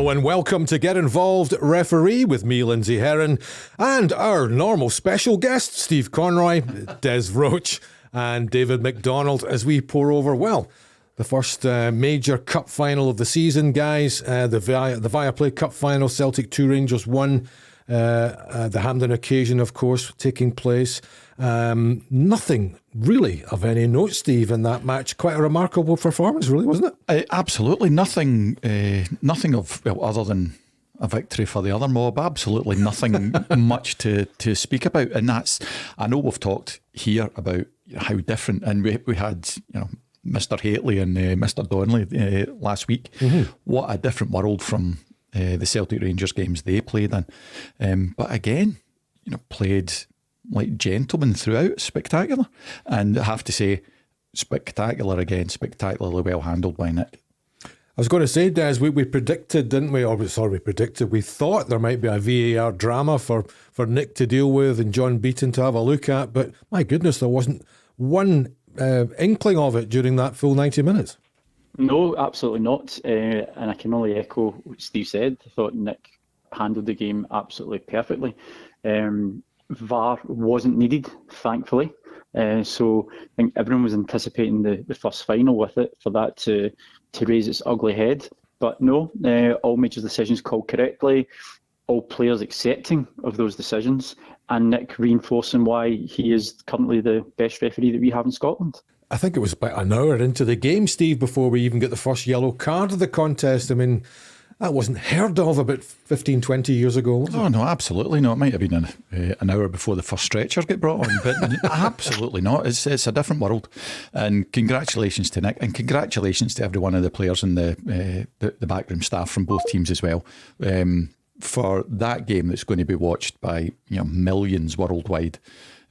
Hello and welcome to Get Involved Referee with me, Lindsay Heron, and our normal special guests, Steve Conroy, Des Roach and David McDonald, as we pour over, well, the first major cup final of the season, guys. The Viaplay Cup final, Celtic 2 Rangers 1. The Hampden occasion, of course, taking place. Nothing really of any note, Steve, in that match. Quite a remarkable performance, really, wasn't it? Absolutely nothing. Nothing of, well, other than a victory for the other mob. Absolutely nothing much to speak about. And that's, I know we've talked here about how different, and we had, Mr. Haitley and Mr. Donnelly last week. Mm-hmm. What a different world from the Celtic Rangers games they played in. But again, played like gentlemen throughout, spectacular. And I have to say, spectacular again, spectacularly well handled by Nick. I was going to say, Des, we predicted, didn't we? We thought there might be a VAR drama for Nick to deal with and John Beaton to have a look at, but my goodness, there wasn't one inkling of it during that full 90 minutes. No, absolutely not. And I can only echo what Steve said. I thought Nick handled the game absolutely perfectly. VAR wasn't needed, thankfully. So I think everyone was anticipating the first final with it for that to raise its ugly head. But no, all major decisions called correctly, all players accepting of those decisions, and Nick reinforcing why he is currently the best referee that we have in Scotland. I think it was about an hour into the game, Steve, before we even get the first yellow card of the contest. I mean, that wasn't heard of about 15, 20 years ago, was it? Oh, no, absolutely not. It might have been an hour before the first stretcher get brought on, but absolutely not. It's a different world. And congratulations to Nick, and congratulations to every one of the players and the backroom staff from both teams as well. For that game that's going to be watched by millions worldwide,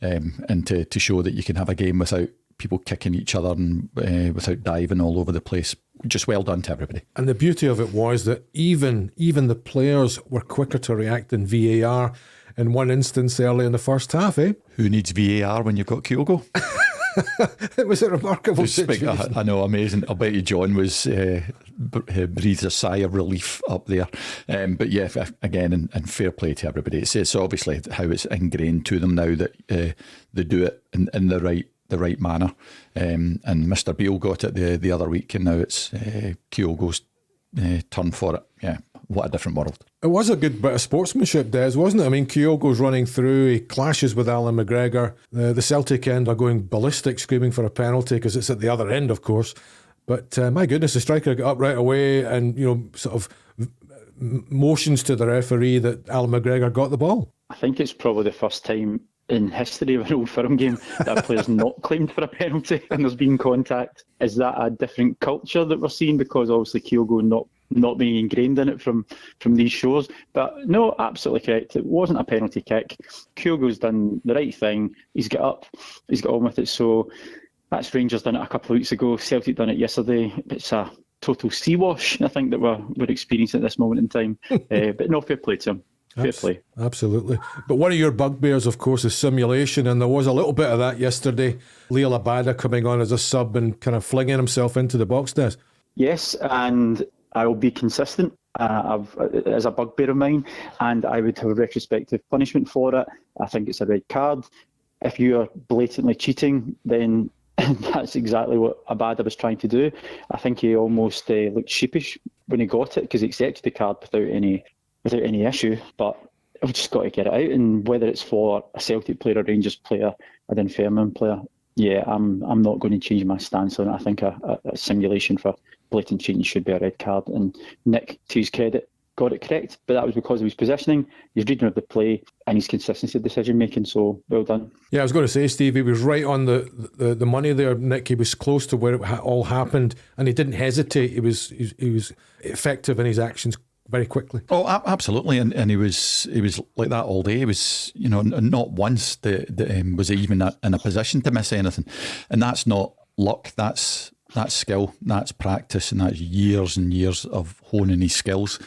and to show that you can have a game without people kicking each other and without diving all over the place. Just well done to everybody. And the beauty of it was that even the players were quicker to react than VAR in one instance early in the first half, eh? Who needs VAR when you've got Kyogo? It was a remarkable situation. I know, amazing. I bet you John was breathed a sigh of relief up there. But yeah, again, and fair play to everybody. It's obviously how it's ingrained to them now that they do it in the right manner. And Mr. Beale got it the other week, and now it's Kyogo's turn for it. Yeah, what a different world. It was a good bit of sportsmanship, Des, wasn't it? I mean, Kyogo's running through, he clashes with Alan McGregor. The Celtic end are going ballistic, screaming for a penalty because it's at the other end, of course. But my goodness, the striker got up right away and, sort of motions to the referee that Alan McGregor got the ball. I think it's probably the first time in history of an Old Firm game that a player's not claimed for a penalty and there's been contact. Is that a different culture that we're seeing? Because obviously Kyogo not being ingrained in it from these shows. But no, absolutely correct. It wasn't a penalty kick. Kyogo's done the right thing. He's got up. He's got on with it. So that's Rangers done it a couple of weeks ago. Celtic done it yesterday. It's a total sea wash, I think, that we're experiencing at this moment in time. But no, fair play to him. Fair play. Absolutely. But one of your bugbears, of course, is simulation, and there was a little bit of that yesterday. Leo Labada coming on as a sub and kind of flinging himself into the box, Des. Yes, and I will be consistent as a bugbear of mine, and I would have a retrospective punishment for it. I think it's a red card. If you are blatantly cheating, then that's exactly what Abada was trying to do. I think he almost looked sheepish when he got it because he accepted the card without any issue, but we've just got to get it out. And whether it's for a Celtic player, a Rangers player, a Dunfermline player, yeah, I'm not going to change my stance on it. I think a simulation for blatant cheating should be a red card. And Nick, to his credit, got it correct, but that was because of his positioning, his reading of the play, and his consistency of decision making. So well done. Yeah, I was going to say, Steve, he was right on the money there, Nick. He was close to where it all happened, and he didn't hesitate. He was effective in his actions very quickly. Oh, absolutely, and he was like that all day. He was, not once was he even in a position to miss anything, and that's not luck. That's That's skill, that's practice, and that's years and years of honing his skills.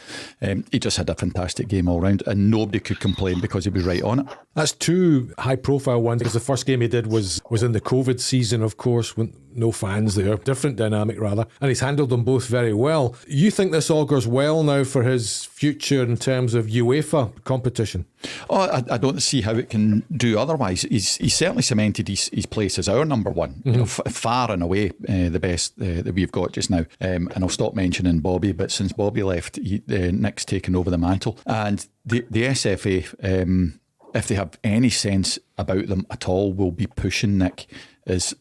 He just had a fantastic game all round, and nobody could complain because he was right on it. That's two high-profile ones, because the first game he did was in the COVID season, of course, with no fans there. Different dynamic, rather. And he's handled them both very well. You think this augurs well now for his future in terms of UEFA competition? Oh, I don't see how it can do otherwise. He's certainly cemented his place as our number one, you know, far and away the best that we've got just now. And I'll stop mentioning Bobby, but since Bobby left, Nick's taken over the mantle. And the SFA, if they have any sense about them at all, will be pushing Nick as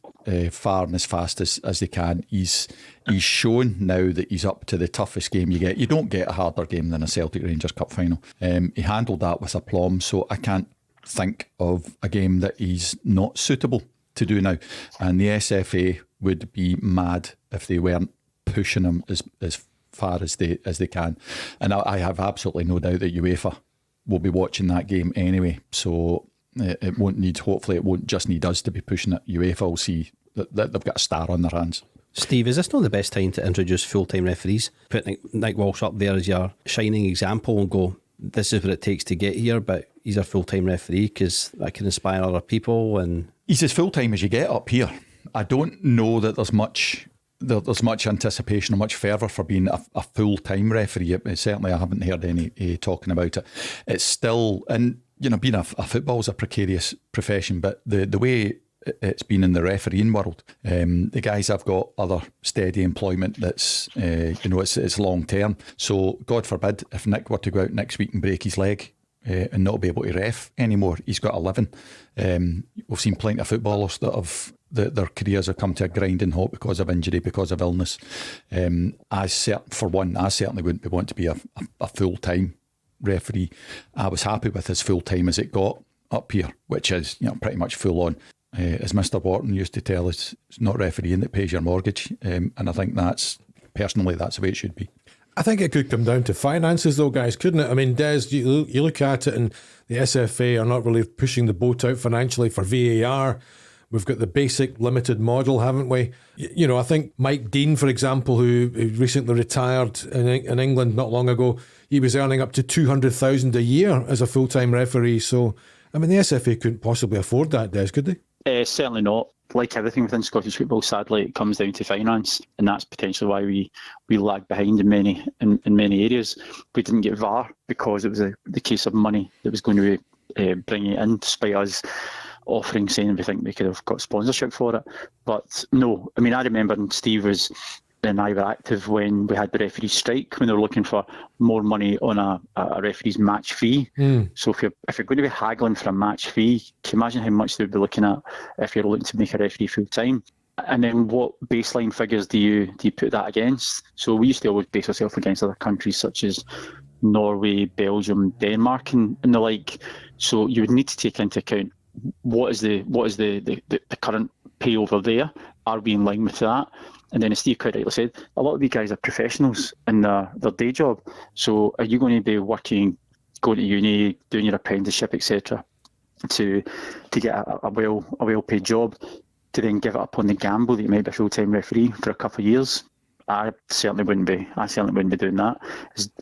far and as fast as they can. He's shown now that he's up to the toughest game you get. You don't get a harder game than a Celtic Rangers Cup final. He handled that with aplomb, so I can't think of a game that he's not suitable to do now. And the SFA would be mad if they weren't pushing him as far as they can. And I have absolutely no doubt that UEFA will be watching that game anyway. So it won't need, hopefully it won't just need us to be pushing it. UEFA will see that they've got a star on their hands. Steve, is this not the best time to introduce full-time referees? Put Nick Walsh up there as your shining example and go, this is what it takes to get here, but he's a full-time referee because that can inspire other people. And he's as full-time as you get up here. I don't know that there's much anticipation or much fervour for being a full-time referee. Certainly I haven't heard any talking about it. It's still, and you know, being a football is a precarious profession, but the way it's been in the refereeing world, the guys have got other steady employment that's it's long term. So God forbid if Nick were to go out next week and break his leg and not be able to ref anymore, he's got a living. We've seen plenty of footballers that have their careers have come to a grinding halt because of injury, because of illness. I certainly wouldn't want to be a full-time referee. I was happy with as full-time as it got up here, which is pretty much full on. As Mr. Wharton used to tell us, it's not refereeing that pays your mortgage, and I think that's the way it should be. I think it could come down to finances though, guys, couldn't it? I mean, Des, you look at it and the SFA are not really pushing the boat out financially for VAR. We've got the basic limited model, haven't we? I think Mike Dean, for example, who recently retired in England not long ago, he was earning up to $200,000 a year as a full-time referee. So, I mean, the SFA couldn't possibly afford that, Des, could they? Certainly not. Like everything within Scottish football, sadly, it comes down to finance, and that's potentially why we lag behind in many areas. We didn't get VAR because it was the case of money that was going to be bringing it in, despite us offering, saying we think we could have got sponsorship for it. But no, I mean, I remember when Steve and I were active when we had the referee strike, when they were looking for more money on a referee's match fee. So if you're going to be haggling for a match fee, can you imagine how much they'd be looking at if you're looking to make a referee full time? And then what baseline figures do you put that against? So we used to always base ourselves against other countries such as Norway, Belgium, Denmark, and the like. So you would need to take into account what is the current pay over there. Are we in line with that? And then, as Steve quite rightly said, a lot of these guys are professionals in their day job. So are you going to be working, going to uni, doing your apprenticeship, etc., to get a well-paid job, to then give it up on the gamble that you might be a full-time referee for a couple of years? I certainly wouldn't be doing that.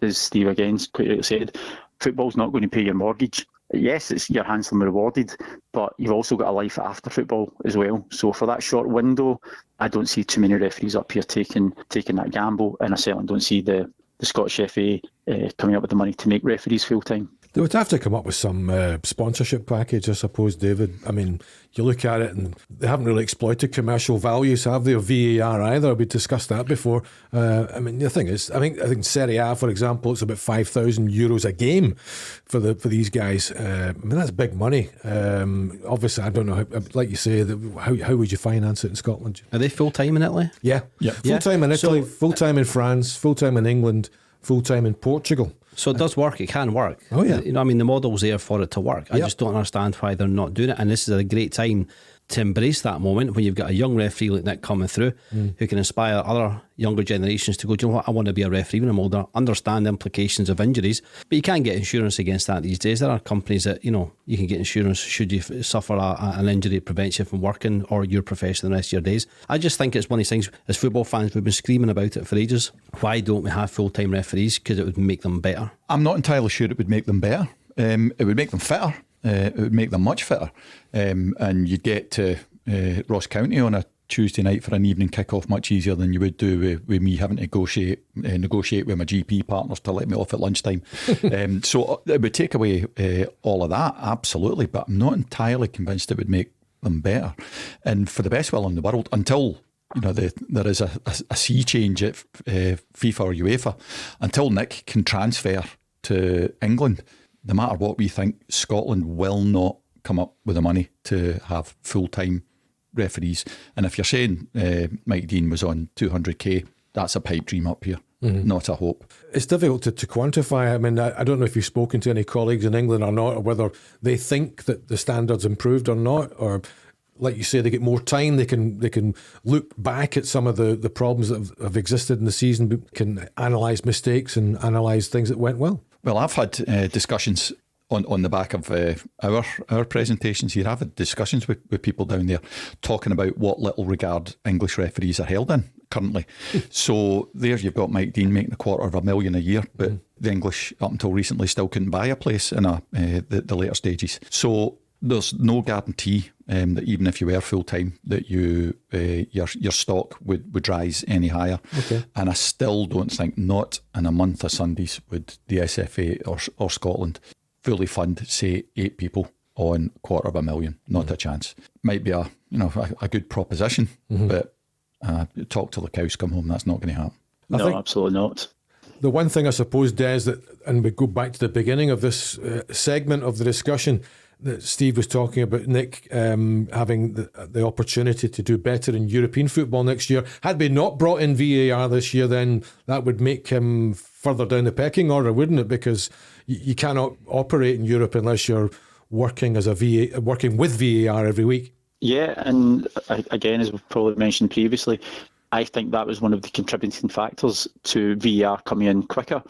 As Steve again quite rightly said, football's not going to pay your mortgage. Yes, it's you're handsomely rewarded, but you've also got a life after football as well. So for that short window, I don't see too many referees up here taking that gamble, and I certainly don't see the Scottish FA coming up with the money to make referees full time. They would have to come up with some sponsorship package, I suppose, David. I mean, you look at it and they haven't really exploited commercial values, have they, or VAR either? We discussed that before. I mean, the thing is, I think Serie A, for example, it's about €5,000 a game for these guys. I mean, that's big money. Obviously, I don't know, like you say, how would you finance it in Scotland? Are they full-time in Italy? Yeah. Full-time in Italy, full-time in France, full-time in England, full-time in Portugal. So it does work. It can work. Oh, yeah. I mean, the model's there for it to work. I just don't understand why they're not doing it. And this is a great time to embrace that moment when you've got a young referee like Nick coming through who can inspire other younger generations to go, do you know what, I want to be a referee when I'm older, understand the implications of injuries. But you can't get insurance against that these days. There are companies that, you can get insurance should you suffer an injury that prevents you from working or your profession the rest of your days. I just think it's one of these things, as football fans, we've been screaming about it for ages. Why don't we have full-time referees? Because it would make them better. I'm not entirely sure it would make them better. It would make them fitter. It would make them much fitter. And you'd get to Ross County on a Tuesday night for an evening kick-off much easier than you would do with me having to negotiate with my GP partners to let me off at lunchtime. So it would take away all of that, absolutely, but I'm not entirely convinced it would make them better. And for the best will in the world, until there is a sea change at FIFA or UEFA, until Nick can transfer to England, no matter what we think, Scotland will not come up with the money to have full-time referees. And if you're saying Mike Dean was on 200k, that's a pipe dream up here, not a hope. It's difficult to quantify. I mean, I don't know if you've spoken to any colleagues in England or not, or whether they think that the standard's improved or not, or like you say, they get more time, they can look back at some of the problems that have existed in the season, can analyse mistakes and analyse things that went well. Well, I've had discussions on the back of our presentations here. I've had discussions with people down there talking about what little regard English referees are held in currently. So there you've got Mike Dean making $250,000 a year, but the English up until recently still couldn't buy a place in the later stages. So there's no guarantee that even if you were full time, that your stock would rise any higher. Okay. And I still don't think, not in a month of Sundays, would the SFA or Scotland fully fund, say, 8 people on $250,000. Not a chance. Might be a good proposition, but talk till the cows come home. That's not going to happen. No, absolutely not. The one thing I suppose, Des, and we go back to the beginning of this segment of the discussion, that Steve was talking about Nick having the opportunity to do better in European football next year. Had we not brought in VAR this year, then that would make him further down the pecking order, wouldn't it? Because you cannot operate in Europe unless you're working working with VAR every week. Yeah, and again, as we've probably mentioned previously, I think that was one of the contributing factors to VAR coming in quicker,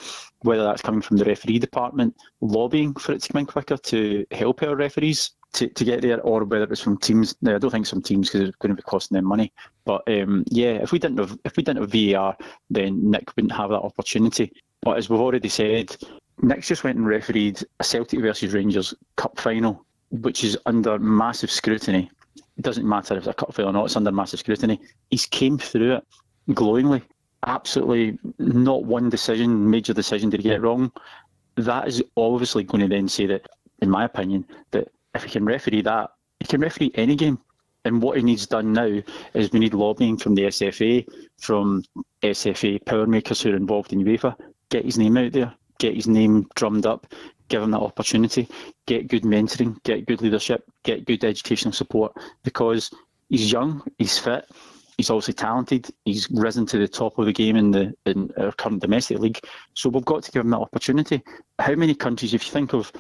whether that's coming from the referee department lobbying for it to come in quicker to help our referees to get there, or whether it's from teams. Now, I don't think it's from teams because it's going to be costing them money. But if we didn't have VAR, then Nick wouldn't have that opportunity. But as we've already said, Nick's just went and refereed a Celtic versus Rangers Cup final, which is under massive scrutiny. It doesn't matter if it's a cup final or not, it's under massive scrutiny. He's came through it glowingly. Absolutely not one major decision did he get wrong. That is obviously going to then say that, in my opinion, that if he can referee that, he can referee any game. And what he needs done now is we need lobbying from the SFA, from SFA power makers who are involved in UEFA. Get his name out there, get his name drummed up, give him that opportunity, get good mentoring, get good leadership, get good educational support, because he's young, he's fit, he's obviously talented, he's risen to the top of the game in our current domestic league, so we've got to give him that opportunity. How many countries, if you think of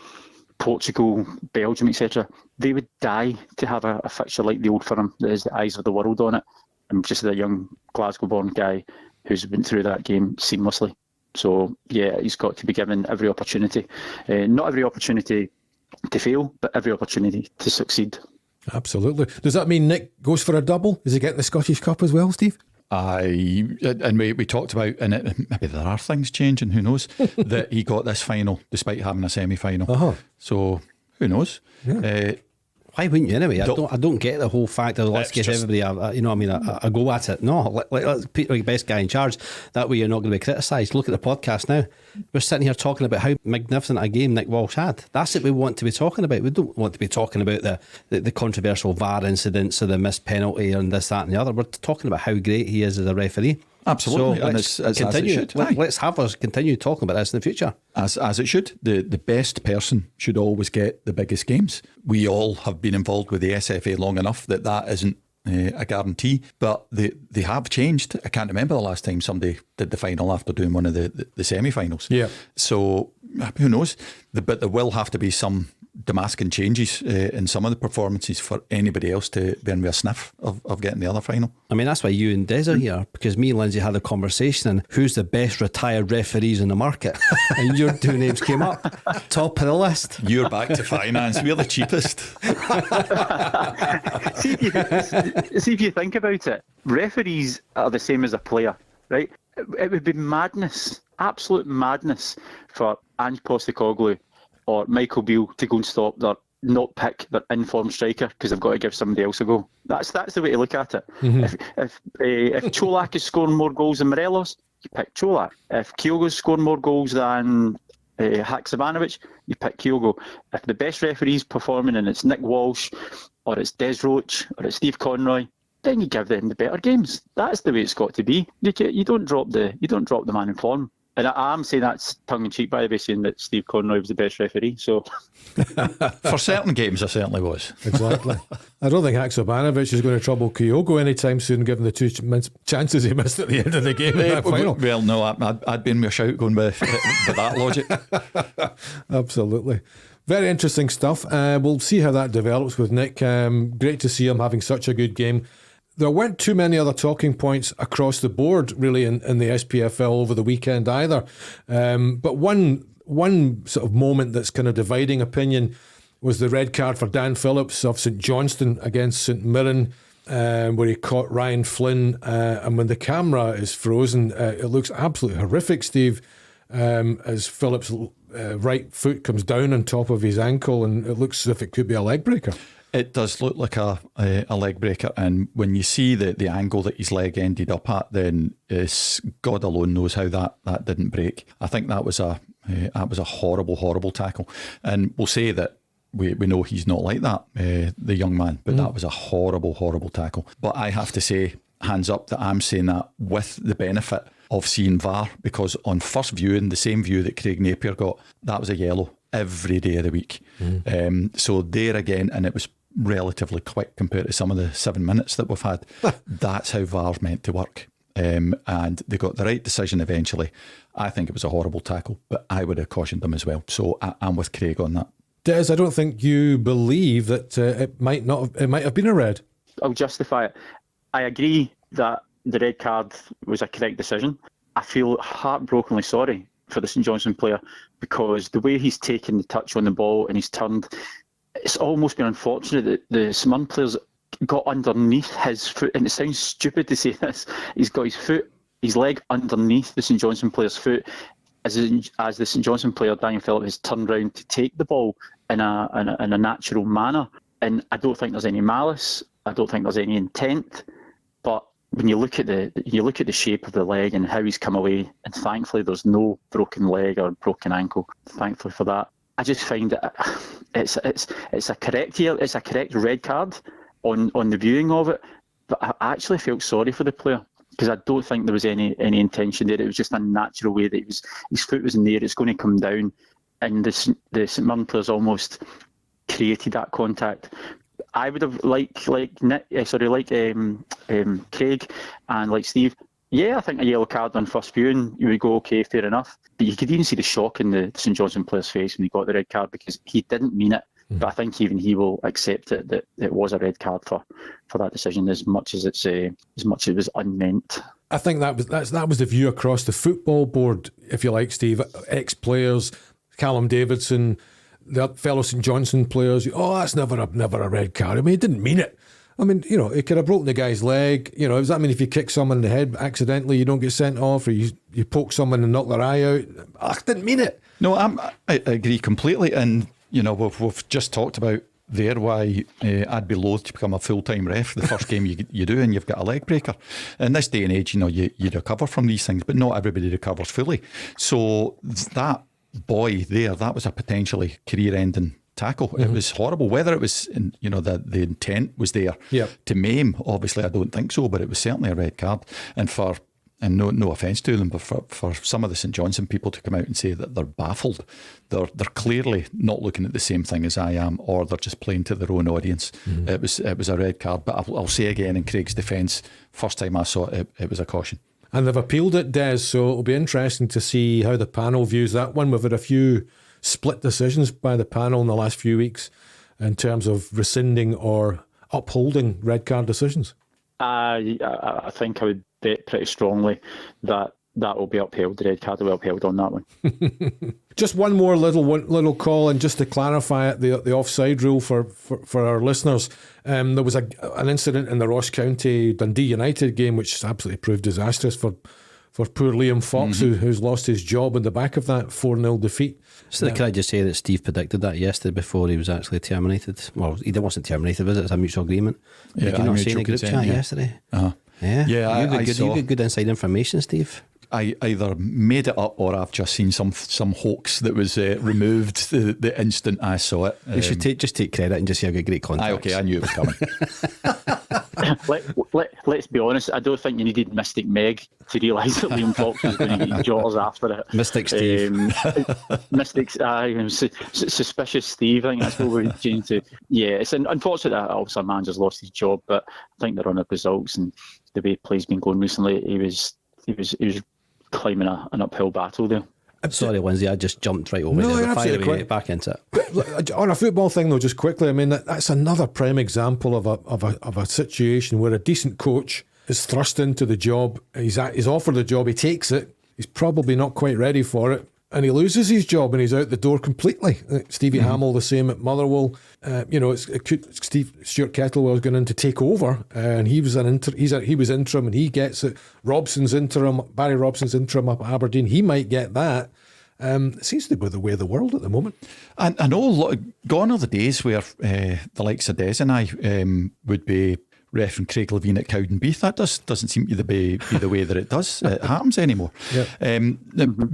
Portugal, Belgium, etc., they would die to have a fixture like the Old Firm that has the eyes of the world on it, and just a young Glasgow-born guy who's been through that game seamlessly. So, yeah, he's got to be given every opportunity. Not every opportunity to fail, but every opportunity to succeed. Absolutely. Does that mean Nick goes for a double? Is he getting the Scottish Cup as well, Steve? And we talked about, and maybe there are things changing, who knows, that he got this final despite having a semi-final. So, who knows? Yeah. Why wouldn't you anyway? I don't get the whole fact of let's give everybody a go at it. No, let's put the best guy in charge. That way you're not going to be criticised. Look at the podcast now. We're sitting here talking about how magnificent a game Nick Walsh had. That's what we want to be talking about. We don't want to be talking about the controversial VAR incidents or the missed penalty and this, that and the other. We're talking about how great he is as a referee. Absolutely. So let's continue. Let's have us continue talking about this in the future. As it should. The best person should always get the biggest games. We all have been involved with the SFA long enough that isn't a guarantee, but they have changed. I can't remember the last time somebody did the final after doing one of the semi-finals. Yeah. So who knows? But there will have to be some Damascus changes in some of the performances for anybody else to be in a sniff of getting the other final. I mean, that's why you and Des are here, because me and Lindsay had a conversation on who's the best retired referees in the market, and your two names came up, top of the list. You're back to finance. We're the cheapest. See if you think about it, referees are the same as a player, right? It would be madness, absolute madness, for Ange Postecoglou or Michael Beale to go and stop not pick their informed striker because they've got to give somebody else a go. That's the way to look at it. Mm-hmm. If Čolak is scoring more goals than Morelos, you pick Čolak. If Kyogo's scoring more goals than Haksabanovic, you pick Kyogo. If the best referee's performing and it's Nick Walsh or it's Des Roach or it's Steve Conroy, then you give them the better games. That's the way it's got to be. You don't drop the man in form. And I'm saying that's tongue in cheek, by the way, saying that Steve Conroy was the best referee. So, for certain games, I certainly was. Exactly. I don't think Haksabanovic is going to trouble Kyogo anytime soon, given the two chances he missed at the end of the game in that final. Well, no, I'd be in my shout going with that logic. Absolutely. Very interesting stuff. We'll see how that develops with Nick. Great to see him having such a good game. There weren't too many other talking points across the board, really, in the SPFL over the weekend either. But one sort of moment that's kind of dividing opinion was the red card for Dan Phillips of St Johnstone against St Mirren, where he caught Ryan Flynn. And when the camera is frozen, it looks absolutely horrific, Steve, as Phillips' right foot comes down on top of his ankle, and it looks as if it could be a leg breaker. It does look like a leg breaker, and when you see the angle that his leg ended up at, then God alone knows how that didn't break. I think that was a horrible tackle, and we'll say that we know he's not like that, the young man, but that was a horrible tackle. But I have to say, hands up, that I'm saying that with the benefit of seeing VAR, because on first viewing, the same view that Craig Napier got, that was a yellow every day of the week. So there again, and it was relatively quick compared to some of the 7 minutes that we've had. That's how VAR's meant to work. And they got the right decision eventually. I think it was a horrible tackle, but I would have cautioned them as well. So I'm with Craig on that. Des, I don't think you believe that it might have been a red. I'll justify it. I agree that the red card was a correct decision. I feel heartbrokenly sorry for the St Johnstone player, because the way he's taken the touch on the ball and he's turned, it's almost been unfortunate that the Smurn players got underneath his foot, and it sounds stupid to say this, he's got his leg underneath the St Johnstone player's foot as the St Johnstone player, Daniel Phillips, has turned round to take the ball in a natural manner. And I don't think there's any malice, I don't think there's any intent, but when you look at the shape of the leg and how he's come away, and thankfully there's no broken leg or broken ankle, thankfully for that, I just find that it's a correct red card on the viewing of it. But I actually felt sorry for the player, because I don't think there was any intention there. It was just a natural way that his foot was in the air, it's going to come down, and the St Mirren players almost created that contact. I would have like Craig and like Steve. Yeah, I think a yellow card on first viewing, you would go, okay, fair enough. But you could even see the shock in the St Johnstone player's face when he got the red card, because he didn't mean it. But I think even he will accept it, that it was a red card for that decision, as much as it was unmeant. I think that was the view across the football board, if you like, Steve. Ex-players, Callum Davidson, the fellow St Johnstone players. Oh, that's never a red card. I mean, he didn't mean it. I mean, it could have broken the guy's leg. Does that mean if you kick someone in the head accidentally, you don't get sent off, or you poke someone and knock their eye out? I didn't mean it. No, I agree completely. And, we've just talked about there why I'd be loath to become a full-time ref the first game you do, and you've got a leg breaker. In this day and age, you recover from these things, but not everybody recovers fully. So that boy there, that was a potentially career-ending tackle. It was horrible. Whether it was, the intent was there to maim, obviously I don't think so, but it was certainly a red card. And no offence to them, but for some of the St Johnstone people to come out and say that they're baffled, they're clearly not looking at the same thing as I am, or they're just playing to their own audience. It was a red card, but I'll say again, in Craig's defence, first time I saw it, it was a caution. And they've appealed it, Des, so it'll be interesting to see how the panel views that one. We've had a few split decisions by the panel in the last few weeks in terms of rescinding or upholding red card decisions. I think I would bet pretty strongly that will be upheld. The red card will be upheld on that one. Just one more little call, and just to clarify it, the offside rule for our listeners. There was an incident in the Ross County Dundee United game which absolutely proved disastrous for poor Liam Fox, who's lost his job in the back of that 4-0 defeat. So can I just say that Steve predicted that yesterday before he was actually terminated? Well, he wasn't terminated, was it? It's a mutual agreement. Yeah, Did you not see in the group chat yesterday? Uh-huh. Yeah, yeah. You got good inside information, Steve. I either made it up or I've just seen some hoax that was removed the instant I saw it. You should take credit and just say I got great contacts. Okay, I knew it was coming. Let's be honest, I don't think you needed Mystic Meg to realise that Liam Fox was going to get jotters after it. Mystic Steve. Suspicious Steve, I think that's what we're changing to. Yeah, it's unfortunate that obviously a manager's lost his job, but I think the run of results and the way play's been going recently, he was climbing an uphill battle there. Sorry, Lindsay, I just jumped right over No, there. you're absolutely Fire away, back into it. But on a football thing, though, just quickly, I mean, that's another prime example of a situation where a decent coach is thrust into the job. He's offered the job, he takes it. He's probably not quite ready for it, and he loses his job, and he's out the door completely. Stevie Hamill, the same at Motherwell. Stuart Kettlewell's going in to take over, and he was he was interim, and he gets it. Barry Robson's interim up at Aberdeen. He might get that. It seems to be the way of the world at the moment. And I know gone are the days where the likes of Des and I would be referring Craig Levine at Cowdenbeath. That doesn't seem to be the way that it happens anymore. Yep.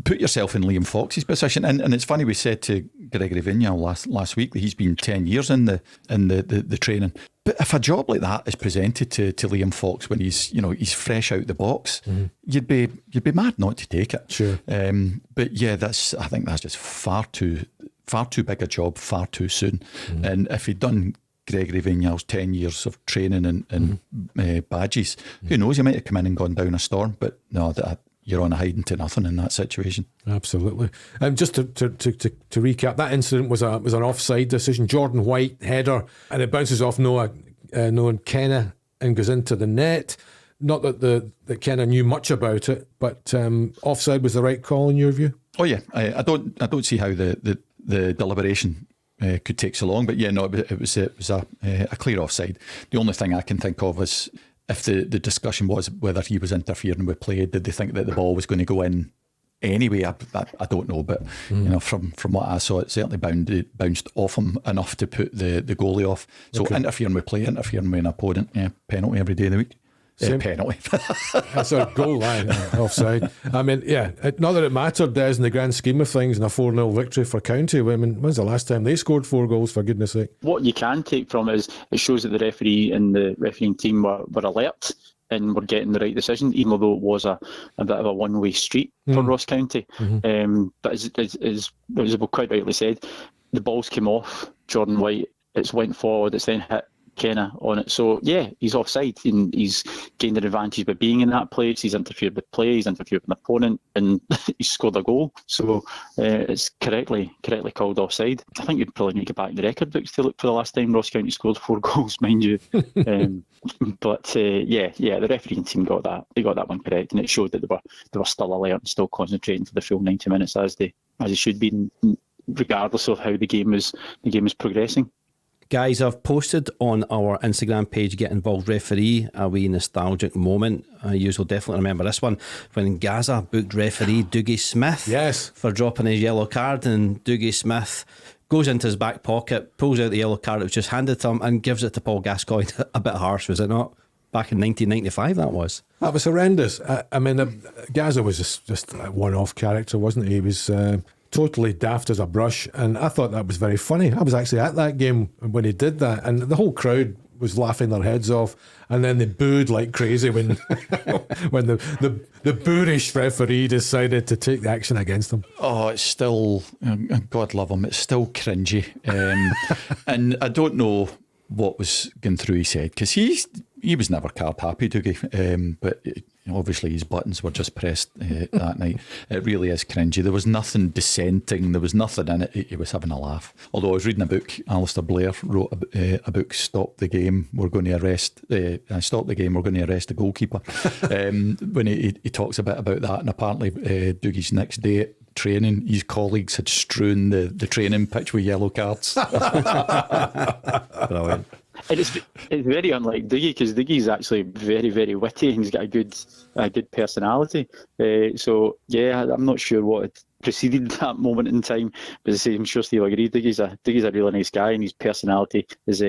Put yourself in Liam Fox's position, and it's funny, we said to Gregory Vignal last week that he's been 10 years in the training. But if a job like that is presented to Liam Fox when he's fresh out the box, you'd be mad not to take it. Sure. But yeah, I think that's just far too big a job, far too soon. And if he'd done Gregory Vignal's 10 years of training and badges, who knows, he might have come in and gone down a storm, but no, you're on a hiding to nothing in that situation. Absolutely. Just to recap, that incident was an offside decision. Jordan White header, and it bounces off Noah Kenna and goes into the net. Not that Kenna knew much about it, but offside was the right call in your view? Oh yeah, I don't see how the deliberation could take so long, but yeah, no, it was a clear offside. The only thing I can think of is if the discussion was whether he was interfering with play. Did they think that the ball was going to go in anyway? I don't know, but from what I saw, it certainly bounced off him enough to put the goalie off. So interfering with play, interfering with an opponent, penalty every day of the week. Penalty. That's a goal line, offside. I mean, yeah, not that it mattered, Des, in the grand scheme of things, in a 4-0 victory for County. I mean, when's the last time they scored 4 goals, for goodness sake? What you can take from it is it shows that the referee and the refereeing team were alert and were getting the right decision, even though it was a bit of a one-way street for Ross County. But as quite rightly said, the balls came off Jordan White, it's went forward, it's then hit Kenna on it. So yeah, he's offside and he's gained an advantage by being in that place. He's interfered with play, he's interfered with an opponent, and he's scored a goal. So it's correctly called offside. I think you'd probably need to go back in the record books to look for the last time Ross County scored 4 goals, mind you. But the refereeing team got that. They got that one correct, and it showed that they were still alert and still concentrating for the full 90 minutes as they should be, regardless of how the game is progressing. Guys, I've posted on our Instagram page, Get Involved Referee, a wee nostalgic moment. You will definitely remember this one, when Gaza booked referee Dougie Smith for dropping his yellow card, and Dougie Smith goes into his back pocket, pulls out the yellow card that was just handed to him, and gives it to Paul Gascoigne. A bit harsh, was it not? Back in 1995, that was. That was horrendous. I mean, Gaza was just a one-off character, wasn't he? He was totally daft as a brush, and I thought that was very funny. I was actually at that game when he did that, and the whole crowd was laughing their heads off, and then they booed like crazy when when the boorish referee decided to take the action against them. Oh, it's still, God love him, it's still cringy. And I don't know what was going through his head, because he's he was never card happy, Dougie. But obviously his buttons were just pressed that night. It really is cringy. There was nothing dissenting. There was nothing in it. He was having a laugh. Although I was reading a book, Alistair Blair wrote a book, Stop the Game, We're Going to Arrest Stop the Game, We're Going to Arrest the Goalkeeper. When he talks a bit about that, and apparently Dougie's next day at training, his colleagues had strewn the training pitch with yellow cards. Brilliant. And it's very unlike Dougie, because Dougie's actually very, very witty and he's got a good personality. So yeah, I'm not sure what had preceded that moment in time, but as I say, I'm sure Steve agreed. Dougie's a really nice guy, and his personality is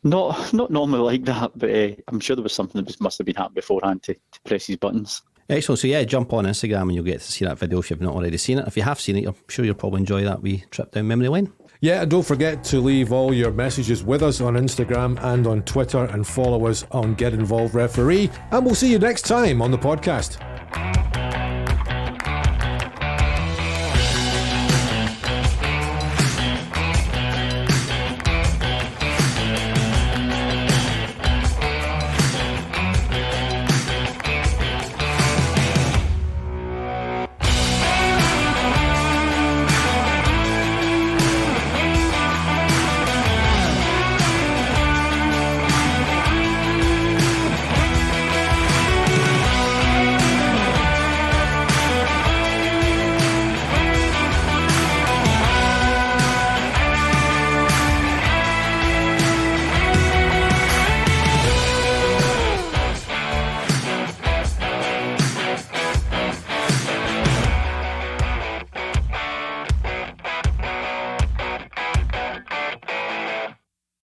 not normally like that. But I'm sure there was something that must have been happening beforehand to press his buttons. Excellent. So yeah, jump on Instagram and you'll get to see that video if you've not already seen it. If you have seen it, I'm sure you'll probably enjoy that wee trip down memory lane. Yeah, and don't forget to leave all your messages with us on Instagram and on Twitter, and follow us on Get Involved Referee. And we'll see you next time on the podcast.